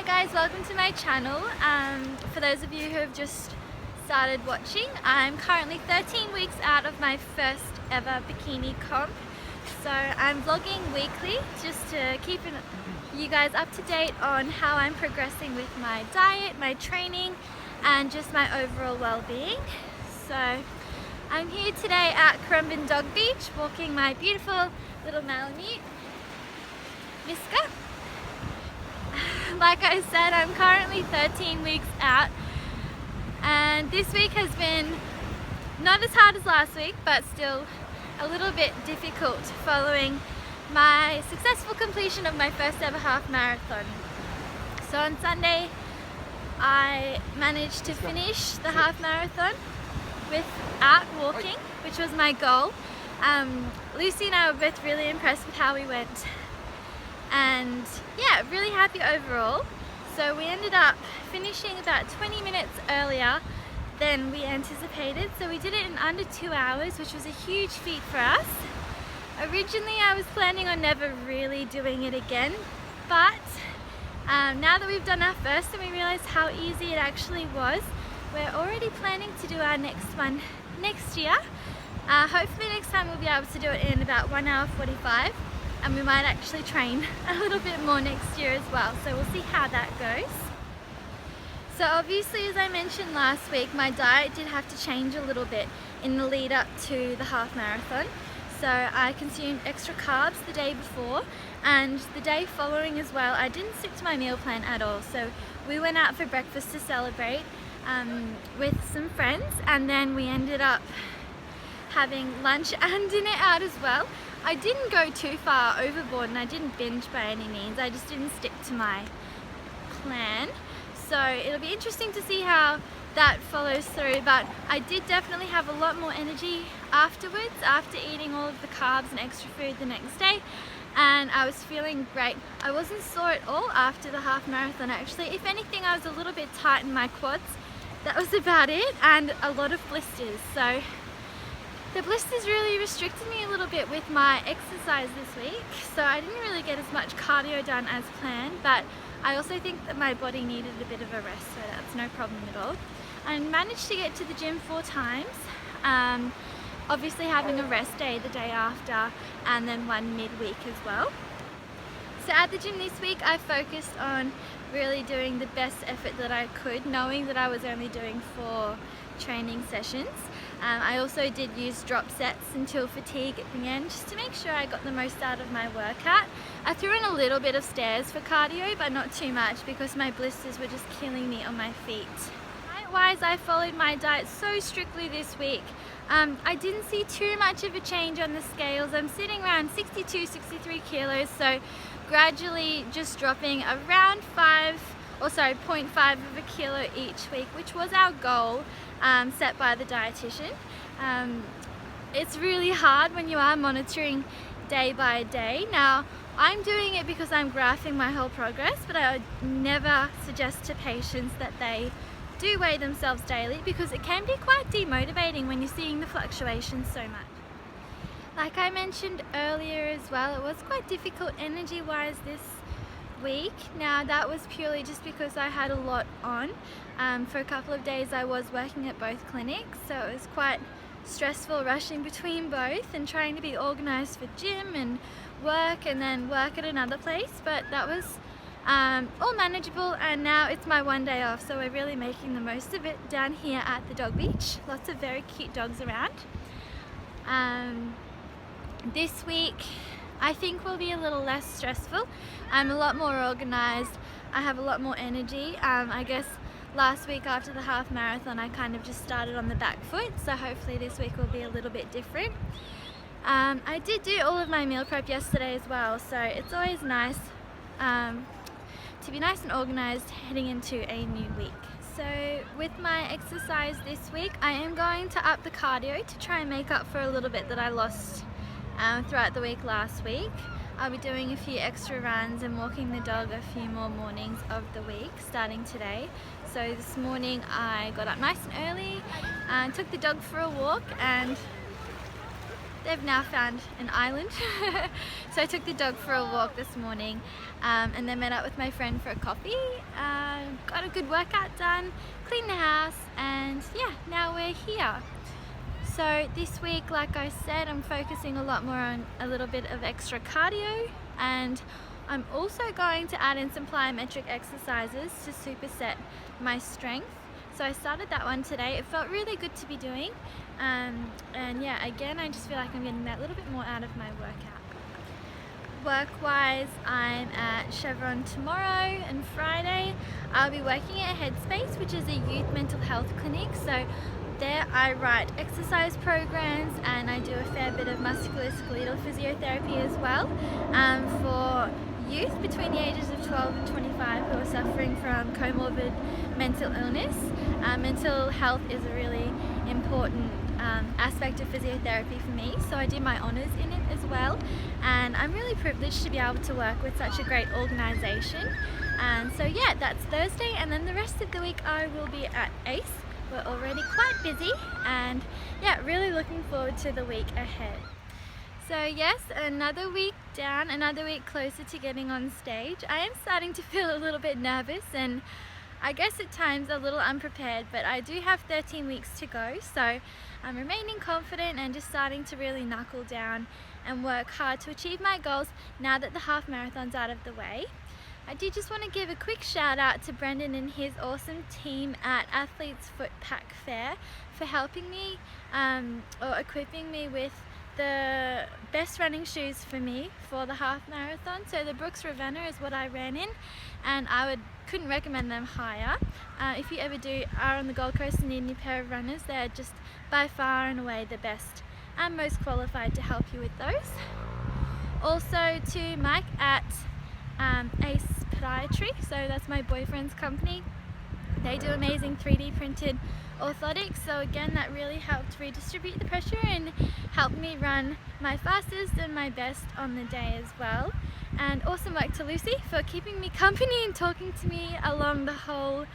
Hi guys, welcome to my channel. For those of you who have just started watching, I'm currently 13 weeks out of my first ever bikini comp. So I'm vlogging weekly just to keep you guys up to date on how I'm progressing with my diet, my training, and just my overall well-being. So I'm here today at Currumbin Dog Beach walking my beautiful little Malamute, Miska. Like I said, I'm currently 13 weeks out, and this week has been not as hard as last week, but still a little bit difficult following my successful completion of my first ever half marathon. So on Sunday I managed to finish the half marathon without walking, which was my goal. Lucy and I were both really impressed with how we went, and yeah, really happy overall. So we ended up finishing about 20 minutes earlier than we anticipated, so we did it in under 2 hours, which was a huge feat for us. Originally I was planning on never really doing it again, but now that we've done our first and we realized how easy it actually was, we're already planning to do our next one next year. Hopefully next time we'll be able to do it in about 1 hour 45, and we might actually train a little bit more next year as well, so we'll see how that goes. So obviously, as I mentioned last week, my diet did have to change a little bit in the lead up to the half marathon. So I consumed extra carbs the day before, and the day following as well. I didn't stick to my meal plan at all. So we went out for breakfast to celebrate with some friends, and then we ended up having lunch and dinner out as well. I didn't go too far overboard and I didn't binge by any means. I just didn't stick to my plan. So it'll be interesting to see how that follows through, but I did definitely have a lot more energy afterwards, after eating all of the carbs and extra food the next day, and I was feeling great. I wasn't sore at all after the half marathon actually. If anything, I was a little bit tight in my quads. That was about it, and a lot of blisters. So the blisters really restricted me a little bit with my exercise this week, so I didn't really get as much cardio done as planned, but I also think that my body needed a bit of a rest, so that's no problem at all. I managed to get to the gym 4 times, obviously having a rest day the day after and then one midweek as well. So at the gym this week I focused on really doing the best effort that I could, knowing that I was only doing 4 training sessions. I also did use drop sets until fatigue at the end, just to make sure I got the most out of my workout. I threw in a little bit of stairs for cardio, but not too much because my blisters were just killing me on my feet. Diet-wise, I followed my diet so strictly this week. I didn't see too much of a change on the scales. I'm sitting around 62-63 kilos, so gradually just dropping around 0.5 of a kilo each week, which was our goal set by the dietitian. It's really hard when you are monitoring day by day. Now, I'm doing it because I'm graphing my whole progress, but I would never suggest to patients that they do weigh themselves daily, because it can be quite demotivating when you're seeing the fluctuations so much. Like I mentioned earlier as well, it was quite difficult energy-wise this week. Now that was purely just because I had a lot on. For a couple of days I was working at both clinics, so it was quite stressful rushing between both and trying to be organized for gym and work and then work at another place, but that was all manageable, and now it's my one day off, so we're really making the most of it down here at the dog beach. Lots of very cute dogs around. This week I think will be a little less stressful. I'm a lot more organized. I have a lot more energy. I guess last week after the half marathon I kind of just started on the back foot, so hopefully this week will be a little bit different. I did do all of my meal prep yesterday as well, so it's always nice to be nice and organized heading into a new week. So with my exercise this week, I am going to up the cardio to try and make up for a little bit that I lost throughout the week last week. I'll be doing a few extra runs and walking the dog a few more mornings of the week starting today. So this morning I got up nice and early and took the dog for a walk, and they've now found an island. So I took the dog for a walk this morning, and then met up with my friend for a coffee, got a good workout done, cleaned the house, and yeah, now we're here. So this week, like I said, I'm focusing a lot more on a little bit of extra cardio, and I'm also going to add in some plyometric exercises to superset my strength. So I started that one today. It felt really good to be doing, and yeah, again, I just feel like I'm getting that little bit more out of my workout. Work-wise, I'm at Chevron tomorrow and Friday. I'll be working at Headspace, which is a youth mental health clinic. So there I write exercise programs, and I do a fair bit of musculoskeletal physiotherapy as well, for youth between the ages of 12 and 25 who are suffering from comorbid mental illness. Mental health is a really important aspect of physiotherapy for me, so I do my honours in it as well, and I'm really privileged to be able to work with such a great organisation. And so yeah, that's Thursday, and then the rest of the week I will be at ACE. We're already quite busy, and yeah, really looking forward to the week ahead. So yes, another week down, another week closer to getting on stage. I am starting to feel a little bit nervous, and I guess at times a little unprepared, but I do have 13 weeks to go, so I'm remaining confident and just starting to really knuckle down and work hard to achieve my goals now that the half marathon's out of the way. I do just want to give a quick shout out to Brendan and his awesome team at Athlete's Foot Pack Fair for helping me or equipping me with the best running shoes for me for the half marathon. So the Brooks Ravenna is what I ran in, and I couldn't recommend them higher. If you ever are on the Gold Coast and need a new pair of runners, they're just by far and away the best and most qualified to help you with those. Also to Mike at Ace Podiatry, so that's my boyfriend's company. They do amazing 3D printed orthotics, so again that really helped redistribute the pressure and helped me run my fastest and my best on the day as well. And awesome work to Lucy for keeping me company and talking to me along the whole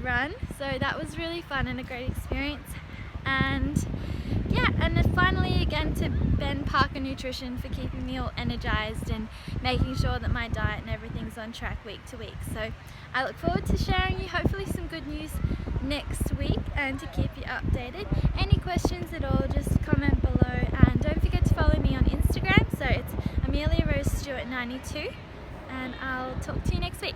run, so that was really fun and a great experience. And yeah, and then finally again to Ben Parker Nutrition for keeping me all energized and making sure that my diet and everything's on track week to week. So I look forward to sharing you hopefully some good news next week and to keep you updated. Any questions at all, just comment below, and don't forget to follow me on Instagram. So it's Amelia Rose Stewart 92, and I'll talk to you next week.